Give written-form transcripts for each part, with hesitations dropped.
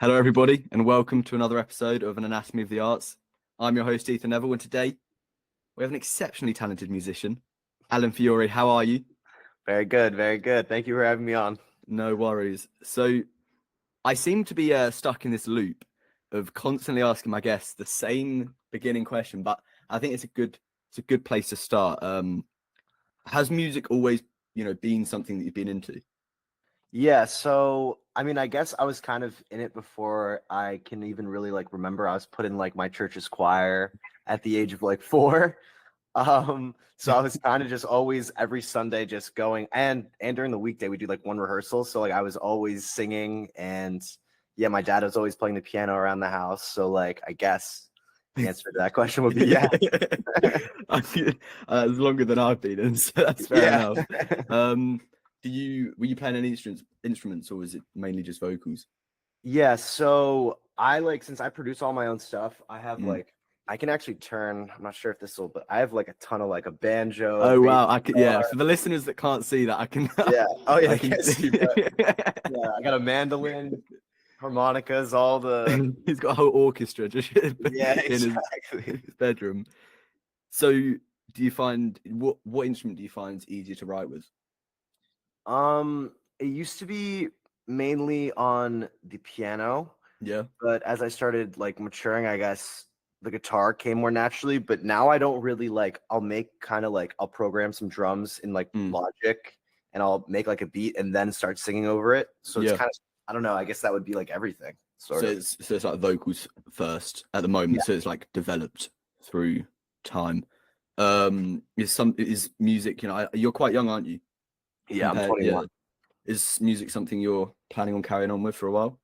Hello, everybody, and welcome to another episode of An Anatomy of the Arts. I'm your host, Neville, and today we have an exceptionally talented musician, Alan Fiore. How are you? Very good, very good. Thank you for having me on. No worries. So, I seem to be stuck in this loop of constantly asking my guests the same beginning question, but I think it's a good place to start. Has music always, been something that you've been into? Yeah, so I guess I was kind of in it before I can even really remember. I was put in my church's choir at the age of 4. So I was kind of just always every Sunday just going, and during the weekday we do one rehearsal. So I was always singing, and yeah, my dad was always playing the piano around the house. So I guess the answer to that question would be yeah. I feel, it's longer than I've been in, so that's fair enough. Were you playing any instruments, or was it mainly just vocals? Yeah, so I since I produce all my own stuff, I have I can actually turn, I'm not sure if this will, but I have a ton of a banjo. Oh wow, I could, yeah. For the listeners that can't see that, I can. Yeah. Oh yeah, I I can can't see. Yeah, I got a mandolin, harmonicas, all the. He's got a whole orchestra just Yeah, in his bedroom. So, do you find what instrument do you find easier to write with? It used to be mainly on the piano. Yeah. But as I started maturing, I guess the guitar came more naturally. But now I don't really I'll make kind of I'll program some drums in Logic, and I'll make a beat and then start singing over it. So it's kind of, I don't know, I guess that would be everything. Sort of. It's like vocals first at the moment. Yeah. So it's developed through time. Is music, you're quite young, aren't you? Yeah, I'm 21. Yeah. Is music something you're planning on carrying on with for a while?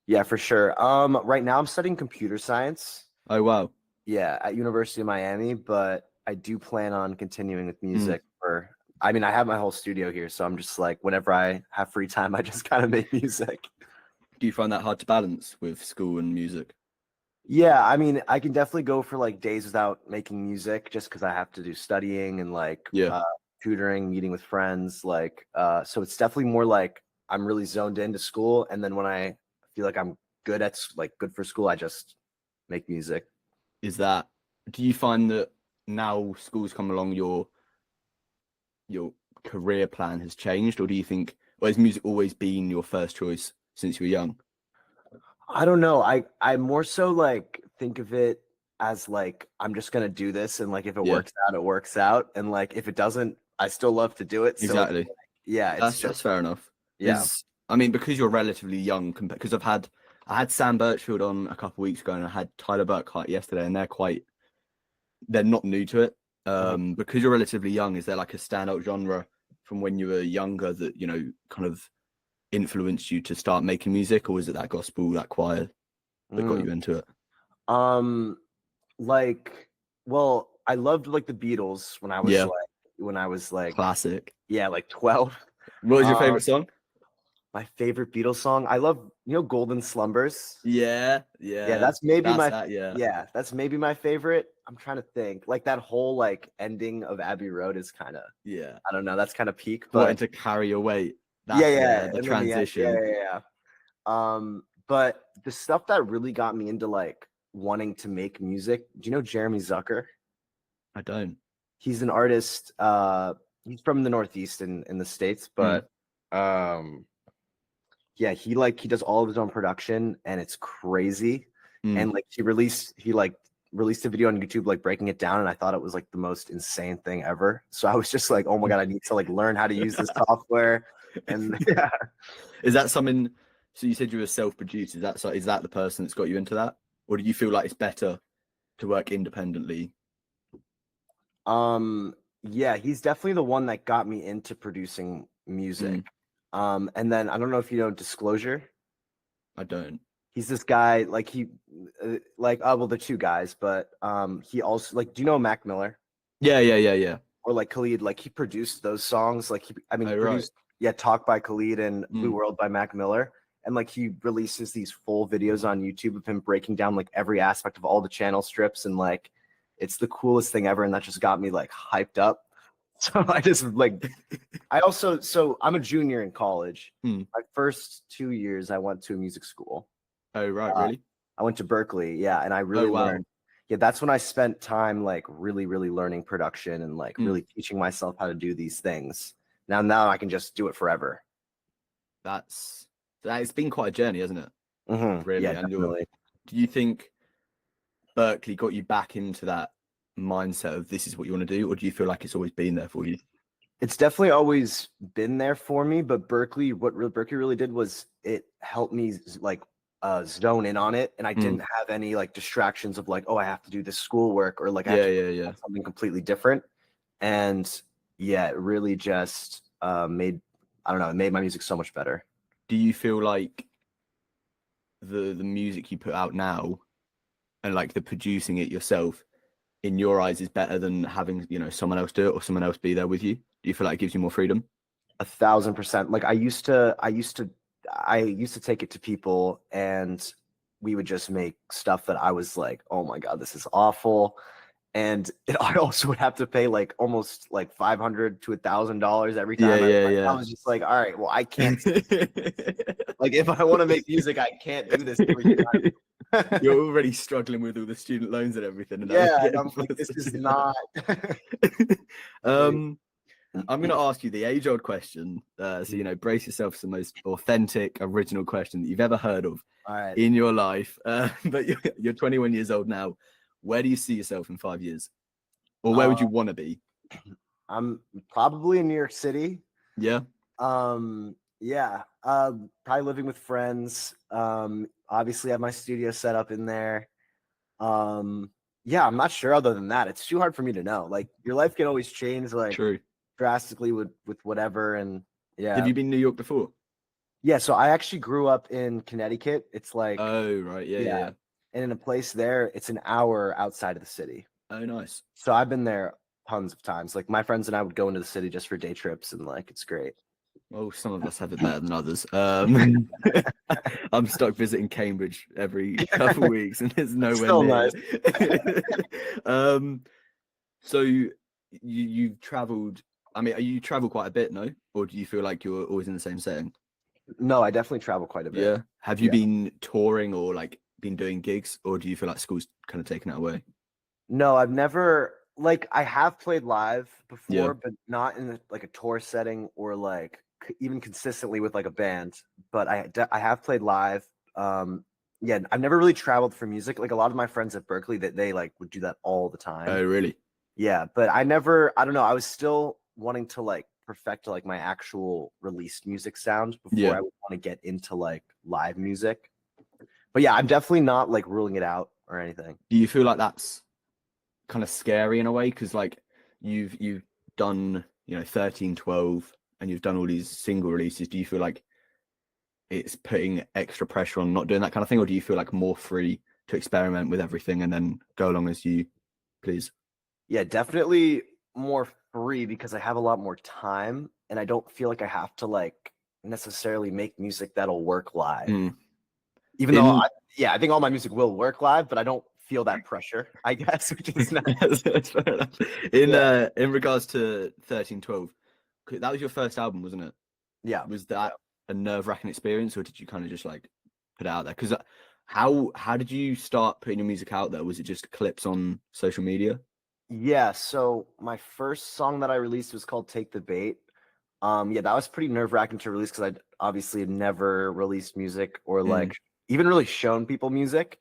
Yeah, for sure. Right now I'm studying computer science. Oh wow. Yeah, at University of Miami, but I do plan on continuing with music I have my whole studio here, so I'm just whenever I have free time, I just kind of make music. Do you find that hard to balance with school and music? Yeah, I can definitely go for days without making music just because I have to do studying and tutoring, meeting with friends. So it's definitely more I'm really zoned into school, and then when I feel I'm good at good for school, I just make music. Do you find that now school's come along, your career plan has changed, or do you think, or has music always been your first choice since you were young? I don't know. I more so think of it as I'm just gonna do this, and if it works out, it works out, and if it doesn't, I still love to do it. Exactly. So yeah, that's fair enough. Yeah. Because you're relatively young, because I had Sam Birchfield on a couple of weeks ago, and I had Tyler Burkhart yesterday, and they're not new to it. Because you're relatively young, is there a standout genre from when you were younger that kind of influenced you to start making music, or was it that gospel, that choir that got you into it? Well, I loved the Beatles when I was Classic. Yeah, 12. What was your favorite song? My favorite Beatles song, I love Golden Slumbers. Yeah, that's maybe that's maybe my favorite. I'm trying to think, that whole ending of Abbey Road is kind of, I don't know, that's kind of peak, but wanting to carry your weight. The transition. But the stuff that really got me into wanting to make music, do you know Jeremy Zucker? I don't. He's an artist. He's from the Northeast in the States, but yeah, he does all of his own production, and it's crazy. And he released a video on YouTube breaking it down, and I thought it was the most insane thing ever. So I was just oh my god, I need to learn how to use this software. And yeah. Is that something? So you said you were self-produced. Is that the person that's got you into that, or do you feel it's better to work independently? Yeah, he's definitely the one that got me into producing music. And then I don't know if you know Disclosure. I don't. He's this guy, well, they're two guys, but he also do you know Mac Miller? Yeah. Or Khalid, he produced those songs. He right. produced Talk by Khalid and Blue World by Mac Miller. And he releases these full videos on YouTube of him breaking down every aspect of all the channel strips, and it's the coolest thing ever, and that just got me hyped up. So I just so I'm a junior in college. My first 2 years I went to a music school. Oh, right, Uh, really? I went to Berklee, yeah, and I Oh, really wow. learned. Yeah, that's when I spent time like really, really learning production and like Mm, really teaching myself how to do these things. Now I can just do it forever. that's it's been quite a journey, hasn't it? Yeah, Really. And definitely. do you think Berkeley got you back into that mindset of this is what you want to do, or do you feel like it's always been there for you? It's definitely always been there for me, but Berkeley really did was it helped me like zone in on it, and I Mm, didn't have any like distractions of like, oh, I have to do this schoolwork or like I have yeah, to yeah, focus yeah. on something completely different. And yeah, it really just made I don't know, it made my music so much better. Do you feel like the music you put out now and like the producing it yourself in your eyes is better than having, someone else do it or someone else be there with you? Do you feel like it gives you more freedom? 1,000%. Like I used to take it to people and we would just make stuff that I was like, oh my God, this is awful. And I also would have to pay like almost like $500 to $1,000 every Yeah, time yeah, I yeah. was just like, all right, well, I can't like if I want to make music, I can't do this every time. You're already struggling with all the student loans and everything, and now you're Yeah, and getting I'm like, this forced is to do that. not great. um, I'm going to ask you the age-old question. So, brace yourself for the most authentic, original question that you've ever heard of All right. in your life. But you're 21 years old now. Where do you see yourself in 5 years? Or where would Uh, you want to be? I'm probably in New York City. Yeah. Yeah, probably living with friends. Obviously have my studio set up in there. Yeah, I'm not sure other than that. It's too hard for me to know. Like your life can always change like True. drastically with whatever and Have yeah. you been in New York before? Yeah, so I actually grew up in Connecticut. It's like Oh, right. Yeah, yeah, yeah, yeah. and in a place there, it's an hour outside of the city. Oh, nice. So I've been there tons of times. Like my friends and I would go into the city just for day trips and like it's great. Well, some of us have it better than others. I'm stuck visiting Cambridge every couple of weeks, and there's nowhere Still near. nice. So you've travelled. I mean, you travel quite a bit, no? Or do you feel like you're always in the same setting? No, I definitely travel quite a bit. Yeah. Have you Yeah. been touring or like been doing gigs, or do you feel like school's kind of taken that away? No, I've never like I have played live Yeah. before, but not in like a tour setting or like even consistently with like a band. But I have played live. Yeah, I've never really traveled for music. Like a lot of my friends at Berkeley that they like would do that all the Oh, time. really? Yeah, but I don't know. I was still wanting to like perfect like my actual released music sound before Yeah. I would want to get into like live music. But yeah, I'm definitely not like ruling it out or anything. Do you feel like that's kind of scary in a way? Because like you've done 13, 12, and you've done all these single releases. Do you feel like it's putting extra pressure on not doing that kind of thing, or do you feel like more free to experiment with everything and then go along as you please? Yeah, definitely more free because I have a lot more time and I don't feel like I have to like necessarily make music that'll work live. Mm. Even though In I think all my music will work live, but I don't feel that pressure, I guess, which is nice. that's fair enough. Yeah. In regards to 13, 12, that was your first album, wasn't it? Yeah. Was that a nerve-wracking experience, or did you kind of just like put it out there? Because how did you start putting your music out there? Was it just clips on social media? Yeah, so my first song that I released was called Take the Bait. Yeah, that was pretty nerve-wracking to release because I obviously had never released music or Mm. like even really shown people music.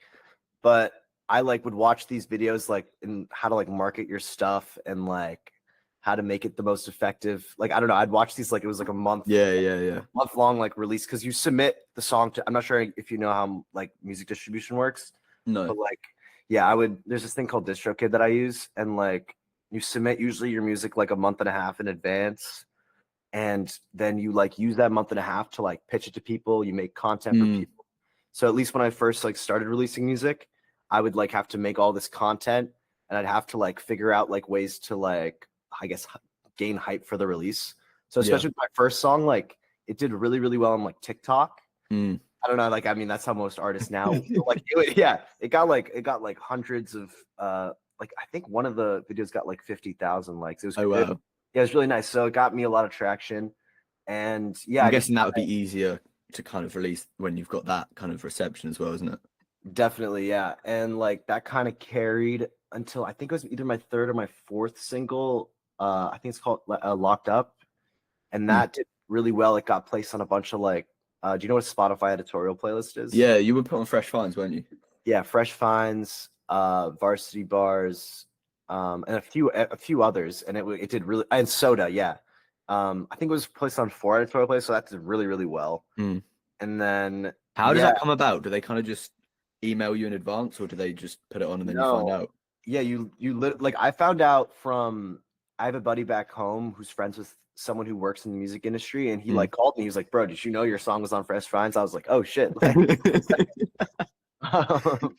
But I like would watch these videos like in how to like market your stuff and like how to make it the most effective. Like I don't know, I'd watch these like it was like a Yeah, yeah, yeah. month long like release because you submit the song to I'm not sure if you know how like music distribution works, No. but like yeah, there's this thing called DistroKid that I use and like you submit usually your music like a month and a half in advance and then you like use that month and a half to like pitch it to people, you make content for Mm. people. So at least when I first like started releasing music, I would like have to make all this content and I'd have to like figure out like ways to like I guess gain hype for the release. So Yeah. especially with my first song, like it did really, really well on like TikTok. Mm. I don't know, like I mean that's how most artists now like it got like hundreds of like I think one of the videos got like 50,000 likes. Oh, wow. Yeah, it was really nice. So it got me a lot of traction. And yeah, I'm I just guessing that would be easier to kind of release when you've got that kind of reception as well, isn't it? Definitely, yeah. And like that kind of carried until I think it was either my third or my fourth single. I think it's called Locked Up. And that did really well. It got placed on a bunch of like, do you know what a Spotify editorial playlist is? Yeah, you were put on Fresh Finds, weren't you? Yeah, Fresh Finds, Varsity Bars, and a few others. And it did really, and Soda, yeah. I think it was placed on 4 editorial playlists, so that did really, really well. And then how does that come about? Do they kind of just email you in advance, or do they just put it on and then you find out? Yeah, like I found out from, I have a buddy back home who's friends with someone who works in the music industry, and he like called me. He was like, "Bro, did you know your song was on Fresh Finds?" I was like, "Oh shit!" Like,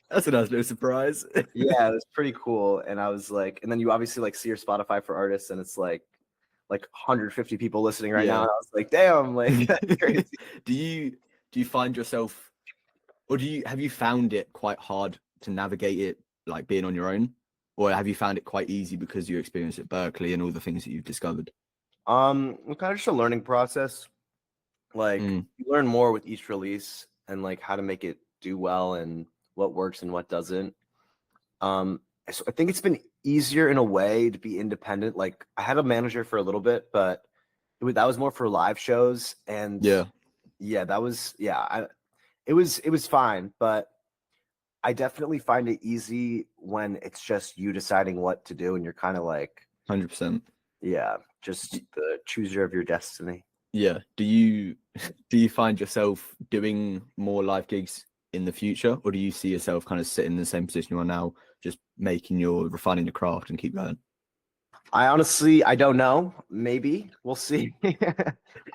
that's a nice little surprise. Yeah, it was pretty cool. And I was like, and then you obviously like see your Spotify for artists, and it's like 150 people listening right now. And I was like, damn, like that's crazy. Do you find yourself, or have you found it quite hard to navigate it, like being on your own, or have you found it quite easy because you experienced at Berklee and all the things that you've discovered? Kind of just a learning process. Like you learn more with each release and like how to make it do well and what works and what doesn't. So I think it's been easier in a way to be independent. Like I had a manager for a little bit, but that was more for live shows. And that was it was fine, but I definitely find it easy when it's just you deciding what to do and you're kind of like 100%. Yeah, just the chooser of your destiny. Yeah. Do you find yourself doing more live gigs in the future, or do you see yourself kind of sitting in the same position you are now, just refining your craft and keep going? I don't know. Maybe we'll see. It's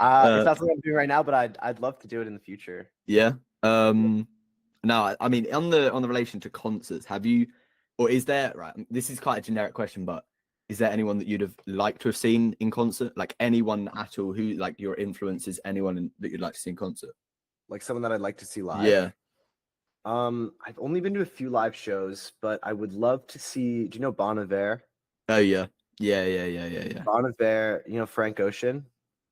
not something I'm doing right now, but I'd love to do it in the future. Yeah. Now, I mean, on the relation to concerts, have you, or is there, right? This is quite a generic question, but is there anyone that you'd have liked to have seen in concert? Like anyone at all who like your influences, anyone that you'd like to see in concert? Like someone that I'd like to see live? Yeah. I've only been to a few live shows, but I would love to see, do you know Bon Iver? Oh yeah. Yeah. Bon Iver, you know Frank Ocean?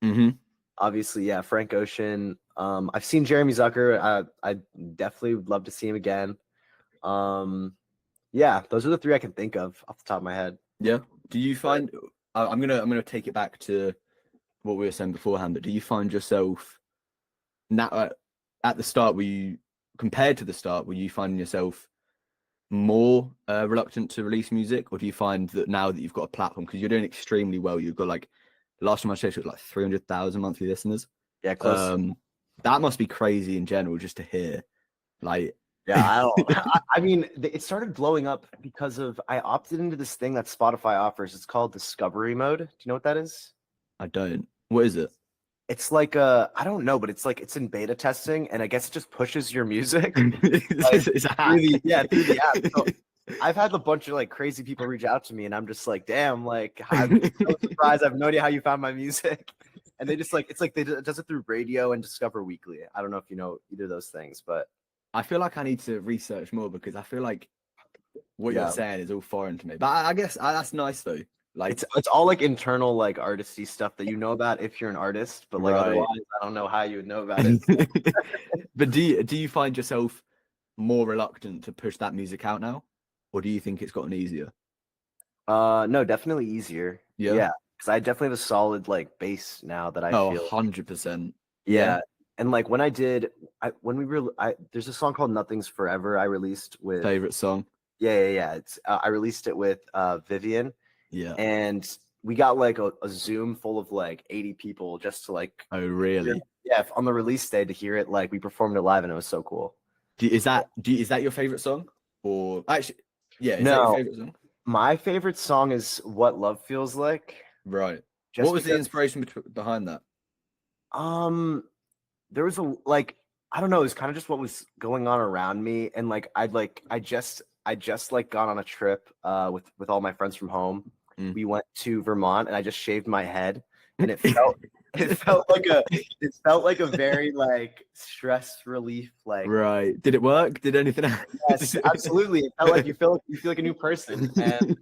Mm-hmm. Obviously, yeah, Frank Ocean. I've seen Jeremy Zucker. I definitely would love to see him again. Yeah, those are the 3 I can think of off the top of my head. Yeah. Do you find I'm gonna take it back to what we were saying beforehand, but do you find yourself now at the start, compared to the start, were you finding yourself more reluctant to release music, or do you find that now that you've got a platform, because you're doing extremely well, you've got like last time I checked, it was like 300,000 monthly listeners. Yeah, close. That must be crazy in general just to hear. Like, yeah, I mean, it started blowing up because I opted into this thing that Spotify offers. It's called Discovery Mode. Do you know what that is? I don't. What is it? It's like I don't know, but it's in beta testing, and I guess it just pushes your music. It's a hack. Through the app. So I've had a bunch of like crazy people reach out to me, and I'm just like, damn, like I'm so surprised. I have no idea how you found my music. And they just like, it does it through radio and Discover Weekly. I don't know if you know either of those things, but I feel like I need to research more, because I feel like what you're saying is all foreign to me. But I guess that's nice though. Like it's all like internal like artisty stuff that you know about if you're an artist, but like otherwise I don't know how you would know about it. But do you find yourself more reluctant to push that music out now, or do you think it's gotten easier? No, definitely easier. Yeah, because I definitely have a solid like base now that I feel 100%. Yeah. And like when there's a song called Nothing's Forever I released with favorite song. Yeah. It's I released it with Vivian. Yeah. And we got like a Zoom full of like 80 people just to like. Oh really? Yeah, on the release day to hear it. Like we performed it live and it was so cool. Is that your favorite song? Or actually, yeah, is that your favorite song? My favorite song is What Love Feels Like. Right. What was the inspiration behind that? There was I don't know, it was kind of just what was going on around me, and like I just like gone on a trip with all my friends from home. We went to Vermont and I just shaved my head, and it felt like a very like stress relief, like. Right. Did it work? Did anything happen? Yes, absolutely. It felt like you feel like a new person. And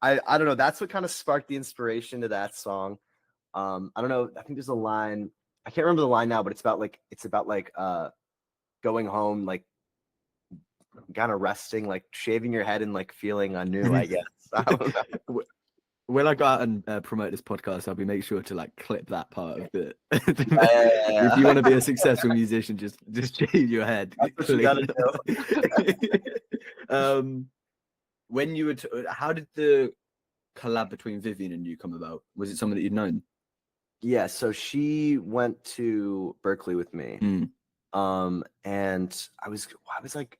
I don't know, that's what kind of sparked the inspiration to that song. I don't know, I think there's a line, I can't remember the line now, but it's about like going home, like kind of resting, like shaving your head and like feeling anew, I guess. I don't know. When I go out and promote this podcast, I'll be make sure to like clip that part of it. Yeah. If you want to be a successful musician, just shave your head. That's what you gotta do. When you were, how did the collab between Vivian and you come about? Was it someone that you'd known? Yeah, so she went to Berklee with me. And I was like,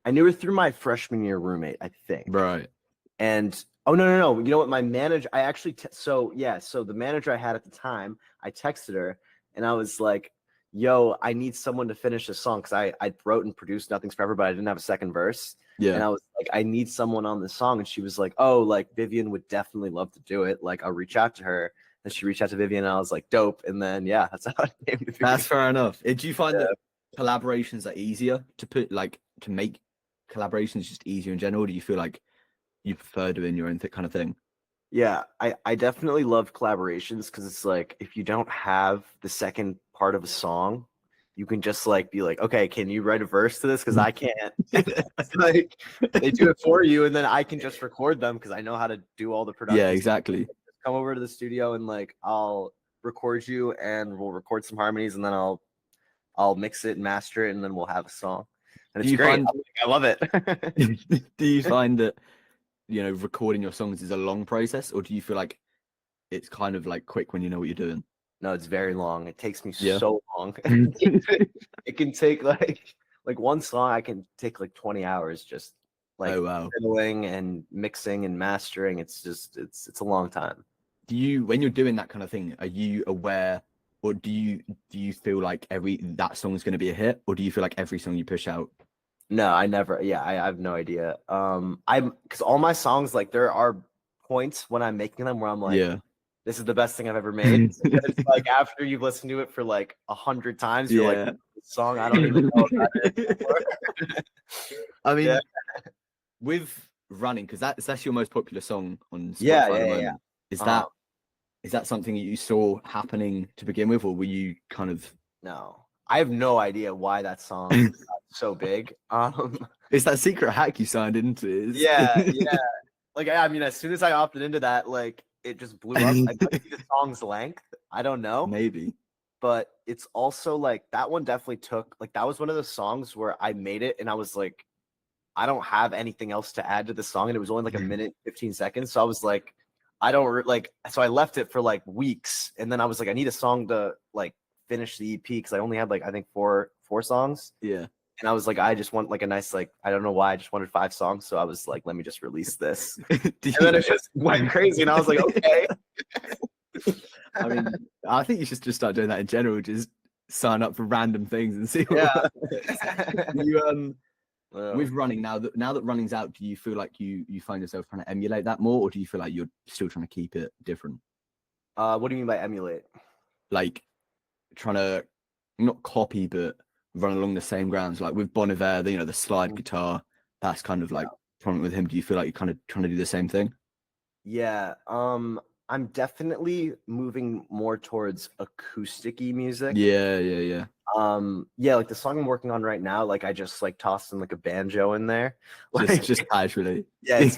I knew her through my freshman year roommate, I think. Right. And oh no, you know what? My manager, I actually so the manager I had at the time, I texted her and I was like, "Yo, I need someone to finish this song because I wrote and produced Nothing's Forever, but I didn't have a second verse." Yeah. And I was like, "I need someone on this song," and she was like, "Oh, like Vivian would definitely love to do it. Like I'll reach out to her." And she reached out to Vivian, and I was like, "Dope." And then yeah, that's how it came to Vivian. That's fair enough. Do you find that collaborations are easier to make collaborations just easier in general? Or do you feel like you prefer doing your own kind of thing? Yeah, I definitely love collaborations because it's like if you don't have the second part of a song, you can just like be like, okay, can you write a verse to this? Because I can't. Like they do it for you, and then I can just record them because I know how to do all the production. Yeah, exactly. Just come over to the studio and like I'll record you, and we'll record some harmonies, and then I'll mix it and master it, and then we'll have a song. And it's great. I love it. Do you find that recording your songs is a long process, or do you feel like it's kind of like quick when you know what you're doing? No, it's very long. It takes me so long. It can take like one song. I can take like 20 hours just like fiddling and mixing and mastering. It's just it's a long time. When you're doing that kind of thing, are you aware, or do you feel like that song is going to be a hit, or do you feel like every song you push out? No, I never. Yeah, I have no idea. Because all my songs, like there are points when I'm making them where I'm like, this is the best thing I've ever made. It's like after you've listened to it for like 100 times, you're like, this song, I don't even know about it. I mean, with running, because that's your most popular song on Spotify at the moment. Is that something that you saw happening to begin with, or were you kind of? No, I have no idea why that song is so big. It's that secret hack you signed into. Yeah. Like, I mean, as soon as I opted into that, like, it just blew up. I think the song's length. I don't know. Maybe. But it's also like that one definitely took, like, that was one of the songs where I made it and I was like, I don't have anything else to add to the song. And it was only like a minute, 15 seconds. So I was like, so I left it for like weeks. And then I was like, I need a song to like finish the EP because I only had like, I think four songs. Yeah. And I was like, I just want like a nice, like, I don't know why, I just wanted 5 songs. So I was like, let me just release this. And then it just went crazy. And I was like, okay. I mean, I think you should just start doing that in general. Just sign up for random things and see what with running now that running's out, do you feel like you find yourself trying to emulate that more, or do you feel like you're still trying to keep it different? What do you mean by emulate? Like trying to not copy, but run along the same grounds, like with Bon Iver, the slide guitar, that's kind of like prominent with him. Do you feel like you're kind of trying to do the same thing? Yeah, I'm definitely moving more towards acoustic-y music. Yeah. Like the song I'm working on right now, like I just like tossed in like a banjo in there, like just casually. Yeah, it's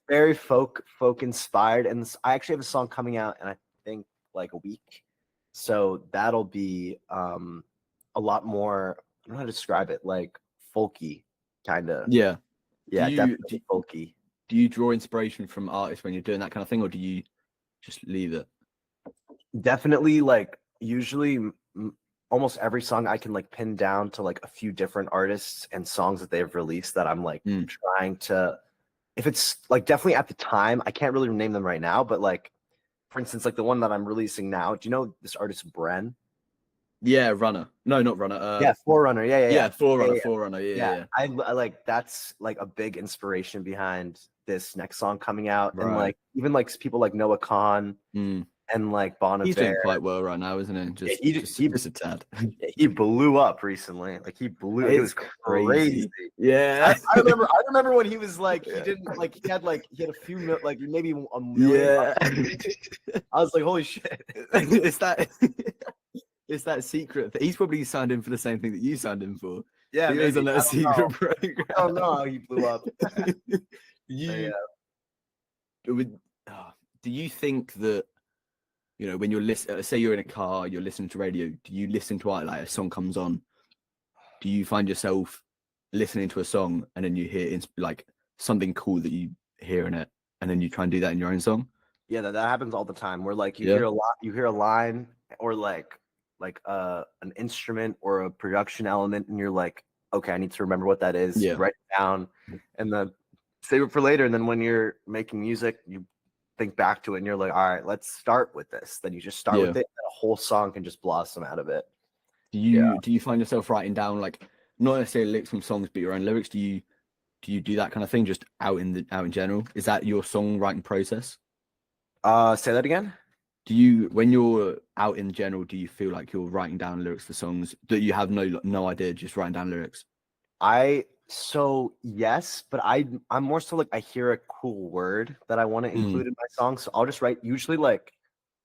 very folk inspired, and I actually have a song coming out in I think like a week, so that'll be a lot more, I don't know how to describe it, like folky kind of. Yeah, definitely folky. Do you draw inspiration from artists when you're doing that kind of thing, or do you just leave it? Definitely, like usually almost every song I can like pin down to like a few different artists and songs that they've released that I'm like trying to, if it's like definitely at the time, I can't really name them right now, but like for instance, like the one that I'm releasing now, do you know this artist Bren? Yeah, Runner. No, not Runner. Forerunner. Yeah. Forerunner. Yeah. I like, that's like a big inspiration behind this next song coming out, right. And like even like people like Noah Khan and like Bon Iver. He's doing quite well right now, isn't he? Just a tad. He blew up recently. Like he blew. It was crazy. Yeah, I remember when he was like, he had a few like maybe a million. Yeah, I was like, holy shit! Is that? It's that secret. He's probably signed in for the same thing that you signed in for. Yeah, He was on maybe. that secret program. I don't know how he blew up. You Yeah. would. Do you think that when you're listening? Say you're in a car, you're listening to radio. Do you listen to it like a song comes on? Do you find yourself listening to a song and then you hear like something cool that you hear in it, and then you try and do that in your own song? Yeah, that happens all the time. Where like you Yeah. hear a line or like an instrument or a production element, and you're like, okay, I need to remember what that is. Yeah. Write it down, and then save it for later. And then when you're making music, you think back to it, and you're like, all right, let's start with this. Then you just start with it, and a whole song can just blossom out of it. Do you find yourself writing down like not necessarily lyrics from songs, but your own lyrics? Do you do that kind of thing just out in general? Is that your songwriting process? Say that again. Do you, when you're out in general, do you feel like you're writing down lyrics for songs that you have no idea, just writing down lyrics? So yes, but I'm more so like I hear a cool word that I want to include in my song, so I'll just write. Usually, like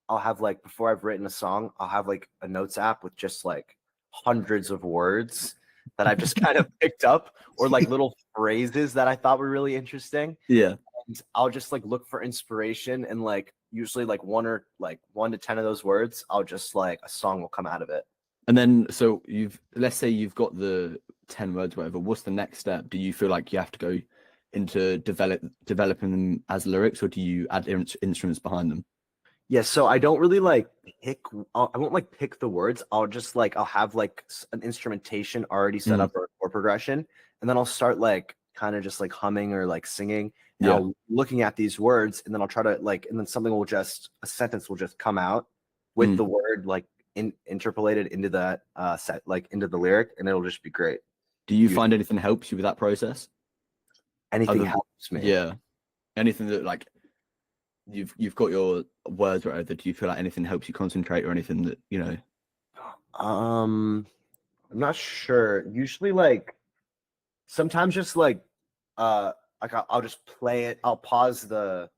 I'll have like before I've written a song, I'll have like a notes app with just like hundreds of words that I've just kind of picked up, or like little phrases that I thought were really interesting. Yeah. And I'll just like look for inspiration, and like usually like 1 to 10 of those words, I'll just like a song will come out of it. And then so let's say you've got the 10 words, whatever. What's the next step? Do you feel like you have to go into developing them as lyrics, or do you add instruments behind them? Yeah, so I don't really like pick. I won't like pick the words. I'll just like I'll have like an instrumentation already set up or progression, and then I'll start like kind of just like humming or like singing. And I'll looking at these words, and then I'll try to like, and then a sentence will just come out with the word like interpolated into that into the lyric, and it'll just be great. Do you find anything helps you with that process? Anything helps me. Yeah. Anything that like you've got your words right over. Do you feel like anything helps you concentrate, or anything that I'm not sure. Usually like sometimes just like I'll just play it. I'll pause the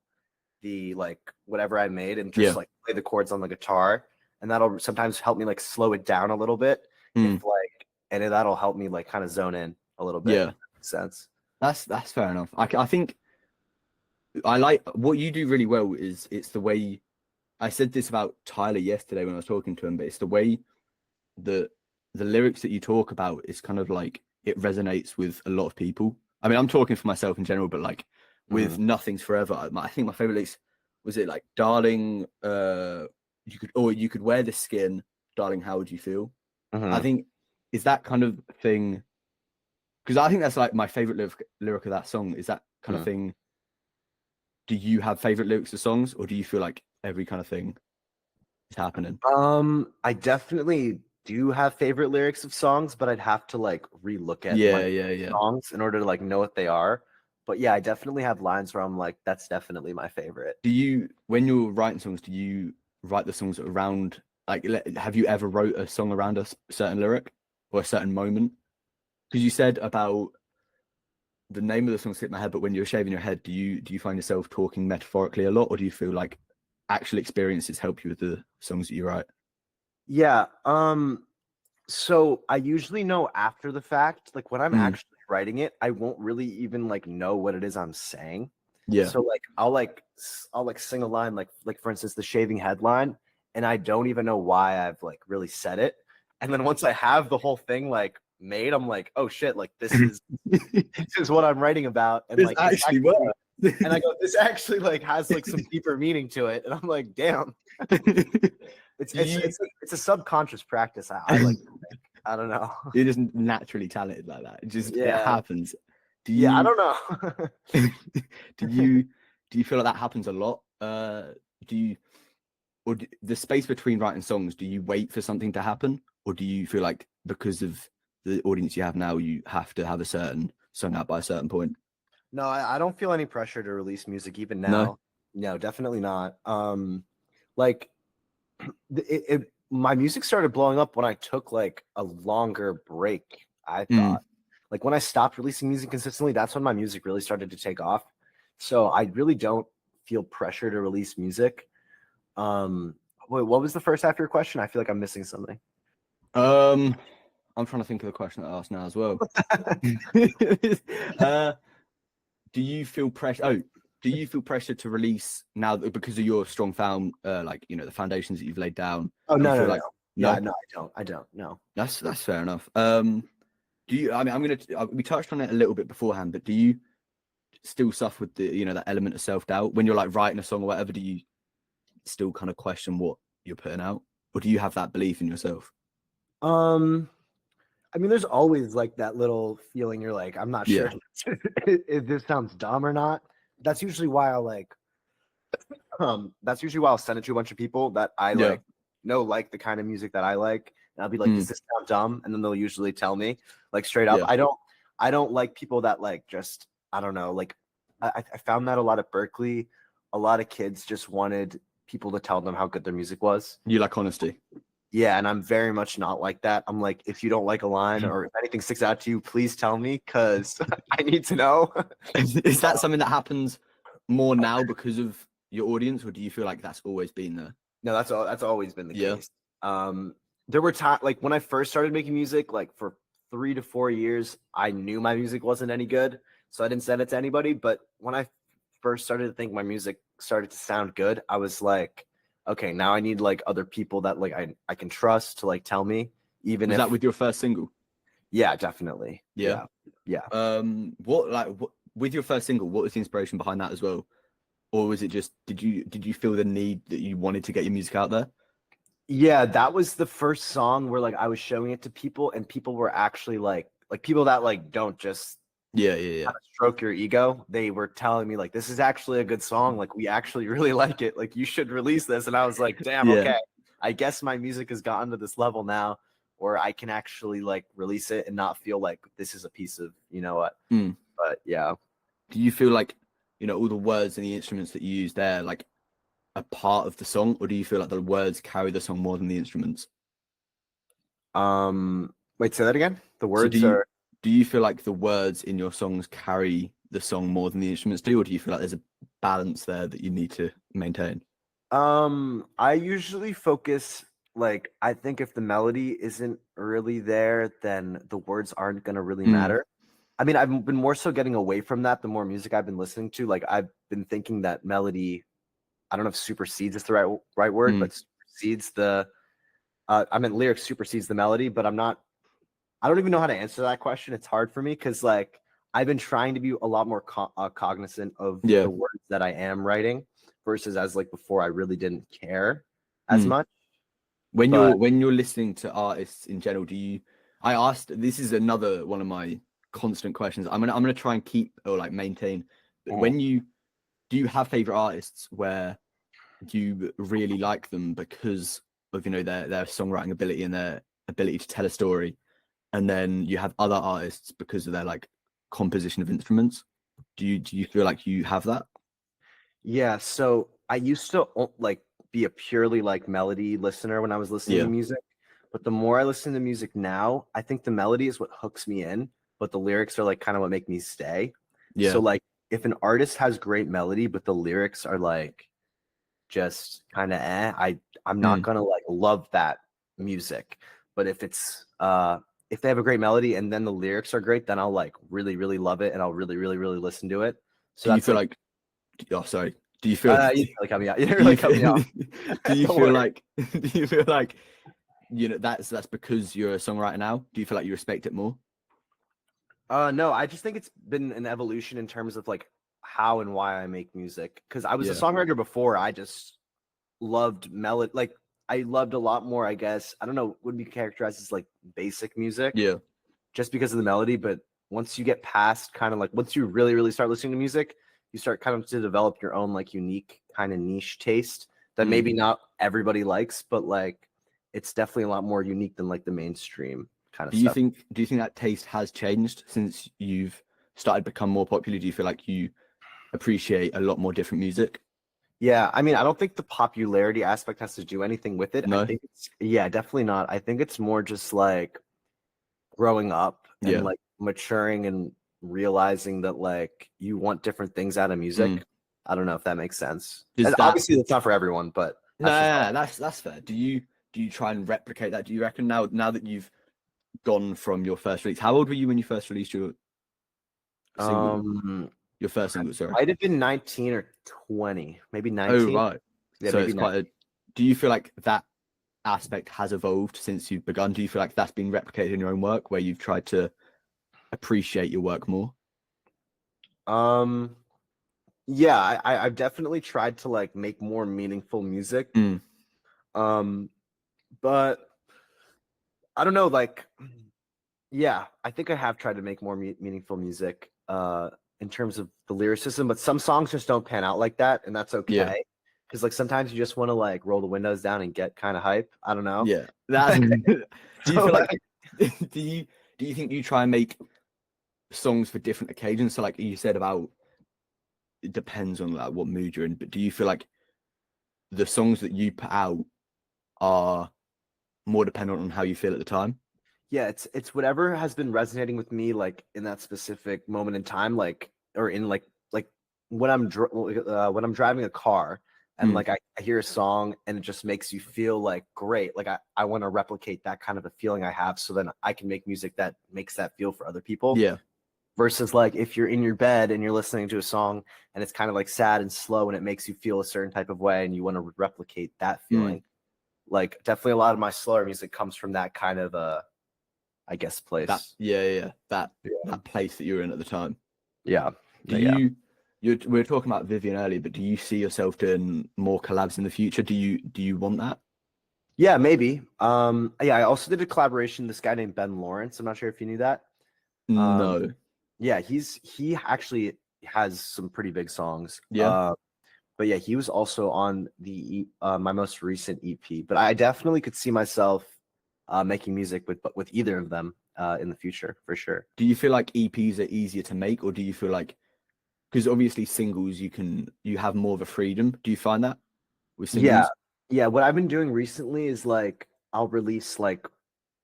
like whatever I made and just like play the chords on the guitar, and that'll sometimes help me like slow it down a little bit. If like, and that'll help me like kind of zone in a little bit. Yeah, if that makes sense. That's fair enough. I think I like what you do really well is it's the way. I said this about Tyler yesterday when I was talking to him, but it's the way that the lyrics that you talk about is kind of like it resonates with a lot of people. I mean, I'm talking for myself in general, but like with Nothing's Forever, I think my favorite lyrics was it like, darling, you could wear the skin, darling, how would you feel? I think is that kind of thing, because I think that's like my favorite lyric of that song is that kind of thing. Do you have favorite lyrics of songs, or do you feel like every kind of thing is happening? I definitely do have favorite lyrics of songs, but I'd have to like relook at songs in order to like know what they are. But yeah, I definitely have lines where I'm like, that's definitely my favorite. Do you, when you're writing songs, do you write the songs around, like, have you ever wrote a song around a certain lyric or a certain moment? Because you said about the name of the song slipped my head, but when you're shaving your head, do you find yourself talking metaphorically a lot, or do you feel like actual experiences help you with the songs that you write? Yeah. So I usually know after the fact, like when I'm actually writing it, I won't really even like know what it is I'm saying. Yeah. So like I'll sing a line like for instance the shaving head line, and I don't even know why I've like really said it. And then once I have the whole thing like made, I'm like, oh shit, like this is what I'm writing about. And this like actually works. And I go, this actually like has like some deeper meaning to it. And I'm like, damn. It's a subconscious practice. I like to think. I don't know. You're just naturally talented like that. It happens. I don't know. do you feel like that happens a lot? The space between writing songs, do you wait for something to happen, or do you feel like because of the audience you have now, you have to have a certain song out by a certain point? No, I don't feel any pressure to release music even now. No, definitely not. Like my music started blowing up when I took like a longer break. I thought like when I stopped releasing music consistently, that's when my music really started to take off. So I really don't feel pressure to release music. Wait, what was the first half of your question? I feel like I'm missing something. I'm trying to think of the question I asked now as well. uh, do you feel pressure? Oh, do you feel pressure to release now because of your strong found, like the foundations that you've laid down? Oh Do you no, feel no, like no. no? Yeah, no, I don't. No. That's fair enough. Do you? I mean, we touched on it a little bit beforehand, but do you still suffer with the that element of self doubt when you're like writing a song or whatever? Do you still kind of question what you're putting out, or do you have that belief in yourself? Um, I mean, there's always like that little feeling you're like, I'm not sure Yeah, if this sounds dumb or not. That's usually why I'll like, that's usually why I'll send it to a bunch of people that I yeah, like the kind of music that I like. And I'll be like, mm, does this sound dumb? And then they'll usually tell me like straight up. yeah. I don't like people that like just, I don't know, like I found that a lot at Berklee. A lot of kids just wanted people to tell them how good their music was. You like honesty. Yeah, and I'm very much not like that. I'm like, if you don't like a line or if anything sticks out to you, please tell me because I need to know. Is that something that happens more now because of your audience, or do you feel like that's always been there? No, that's always been the Yeah, case. There were times like when I first started making music, like for 3 to 4 years, I knew my music wasn't any good, so I didn't send it to anybody. But when I first started to think my music started to sound good, I was like, okay, now I need like other people that like I can trust to like tell me, even was if that with your first single? yeah, definitely. Yeah. Yeah. What with your first single? What was the inspiration behind that as well, or was it just did you feel the need that you wanted to get your music out there? Yeah, that was the first song where like I was showing it to people and people were actually like people that like don't just Yeah, yeah, yeah, stroke your ego. They were telling me like this is actually a good song. Like we actually really like it. Like you should release this. And I was like, damn, yeah. okay. I guess my music has gotten to this level now where I can actually like release it and not feel like this is a piece of you know what. Mm. But yeah. Do you feel like all the words and the instruments that you use there, like a part of the song, or do you feel like the words carry the song more than the instruments? Wait, say that again. The So words are do you feel like the words in your songs carry the song more than the instruments do, or do you feel like there's a balance there that you need to maintain? I usually focus like I think if the melody isn't really there, then the words aren't gonna really Mm, matter. I mean, I've been more so getting away from that the more music I've been listening to. Like I've been thinking that melody, I don't know if supersedes is the right word, mm. but supersedes the I mean lyrics supersedes the melody, but I don't even know how to answer that question. It's hard for me because like I've been trying to be a lot more cognizant of Yeah. the words that I am writing versus as like before I really didn't care as Mm. much. When But you're listening to artists in general, do you? I asked. This is another one of my constant questions. I'm gonna try and keep or like maintain. But Mhm. when you do you have favorite artists where you really like them because of their songwriting ability and their ability to tell a story, and then you have other artists because of their like composition of instruments? Do you feel like you have that? Yeah, so I used to like be a purely like melody listener when I was listening to Yeah, music, but the more I listen to music now, I think the melody is what hooks me in, but the lyrics are like kind of what make me stay. So yeah, like if an artist has great melody, but the lyrics are like just kind of I'm not mm. gonna like love that music. But if they have a great melody and then the lyrics are great, then I'll like really, really love it and I'll really, really, really listen to it. So Do you that's feel like like? Oh, sorry. Do you feel? you didn't really cut me out. You didn't Do you really cut me feel, off. do you Don't feel worry. like do you feel like that's because you're a songwriter now? Do you feel like you respect it more? No, I just think it's been an evolution in terms of like how and why I make music. Because I was a Yeah. songwriter before. I just loved melody. Like I loved a lot more. I guess I don't know. Would be characterized as like basic music, Yeah. just because of the melody. But once you get past kind of like once you really, really start listening to music, you start kind of to develop your own like unique kind of niche taste that Mm. maybe not everybody likes, but like it's definitely a lot more unique than like the mainstream kind of stuff. Do you think that taste has changed since you've started to become more popular? Do you feel like you appreciate a lot more different music? Yeah, I mean, I don't think the popularity aspect has to do anything with it. I No? think it's, yeah, definitely not. I think it's more just like growing up and Yeah. like maturing and realizing that like you want different things out of Mm. music. I don't know if that makes sense. Does And that obviously, that's not for everyone, but no, that's just no, no, that's fair. do you try and replicate that? Do you reckon now that you've gone from your first release? How old were you when you first released your single? Your first single, sorry. Might have been 19 or 20, maybe 19. Oh, right. Yeah, So maybe it's quite a. Do you feel like that aspect has evolved since you've begun? Do you feel like that's been replicated in your own work, where you've tried to appreciate your work more? Yeah, I've definitely tried to like make more meaningful music. Mm. But I don't know, like, yeah, I think I have tried to make more meaningful music in terms of the lyricism, but some songs just don't pan out like that, and that's Yeah. okay. Because like sometimes you just want to like roll the windows down and get kind of hype. I don't know. Yeah. That. Do you feel like? Do you think you try and make songs for different occasions? So like you said about, it depends on like what mood you're in, but do you feel like the songs that you put out are more dependent on how you feel at the time? Yeah, it's whatever has been resonating with me like in that specific moment in time, like or in like when I'm driving a car and like I hear a song and it just makes you feel like great. Like I want to replicate that kind of a feeling I have, so then I can make music that makes that feel for other people. Yeah. Versus like if you're in your bed and you're listening to a song and it's kind of like sad and slow and it makes you feel a certain type of way and you want to replicate that feeling. Like definitely a lot of my slower music comes from that kind of I guess place. That place that you were in at the time. Yeah. We were talking about Vivian earlier, but do you see yourself doing more collabs in the future? Do you want that? Yeah, maybe. I also did a collaboration with this guy named Ben Lawrence. I'm not sure if you knew that. No. Yeah, he actually has some pretty big songs. Yeah. But yeah, he was also on the my most recent EP. But I definitely could see myself making music with either of them in the future for sure. Do you feel like EPs are easier to make, or do you feel like, because obviously singles you have more of a freedom? Do you find that with singles? Yeah. What I've been doing recently is like I'll release like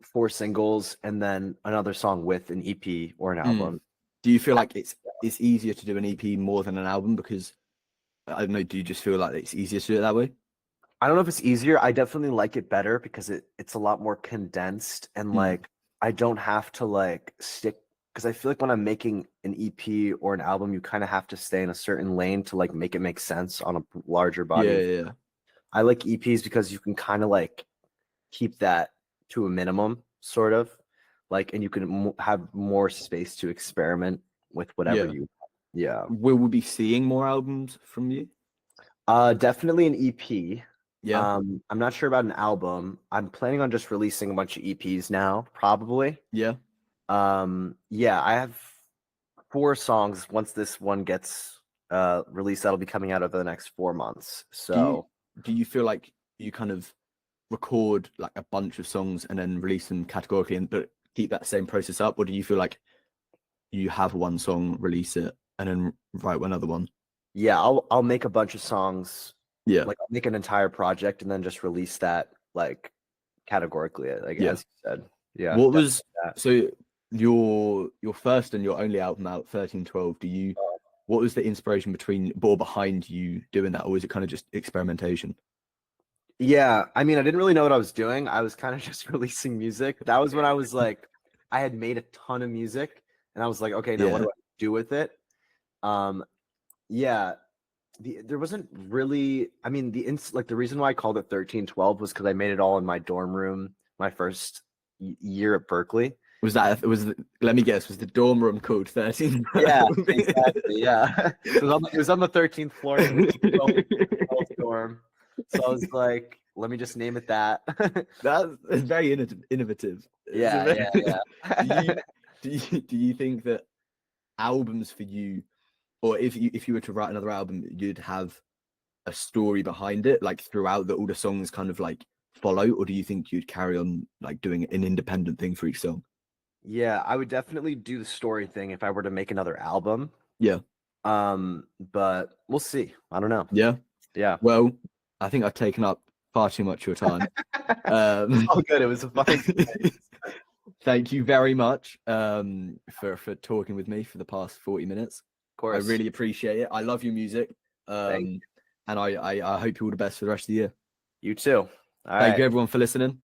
4 singles and then another song with an EP or an album. Do you feel like it's easier to do an EP more than an album? Because I don't know, do you just feel like it's easier to do it that way? I don't know if it's easier. I definitely like it better because it's a lot more condensed and like I don't have to like stick, because I feel like when I'm making an EP or an album, you kind of have to stay in a certain lane to like make it make sense on a larger body. Yeah. I like EPs because you can kind of like keep that to a minimum, sort of like, and you can have more space to experiment with whatever you. Yeah. Will we be seeing more albums from you? Definitely an EP. Yeah. I'm not sure about an album. I'm planning on just releasing a bunch of EPs now, probably. Yeah. Yeah, I have 4 songs. Once this one gets released, that'll be coming out over the next 4 months. So do you feel like you kind of record like a bunch of songs and then release them categorically but keep that same process up, or do you feel like you have one song, release it, and then write another one? Yeah, I'll make a bunch of songs. Yeah. Like I'll make an entire project and then just release that like categorically, like as you said. Yeah. What was so your first and your only album out, 1312, what was the inspiration behind you doing that, or was it kind of just experimentation? Yeah, I mean, I didn't really know what I was doing. I was kind of just releasing music. That was when I was like, I had made a ton of music and I was like, okay, now what do I do with it? Yeah, there wasn't really, I mean, the reason why I called it 1312 was because I made it all in my dorm room my first year at Berklee. Let me guess, was the dorm room called 13? Yeah, exactly. Yeah. It was on the 13th floor in the 12th dorm. So I was like, let me just name it that. That's very innovative. Yeah. Do you think that albums for you, or if you were to write another album, you'd have a story behind it, like throughout, that all the songs kind of like follow, or do you think you'd carry on like doing an independent thing for each song? Yeah, I would definitely do the story thing if I were to make another album. Yeah. But we'll see. I don't know. Yeah. Well, I think I've taken up far too much of your time. Oh, good. It was a fun. Thank you very much for talking with me for the past 40 minutes. Of course. I really appreciate it. I love your music. And I hope you all the best for the rest of the year. You too. All Thank right. you everyone for listening.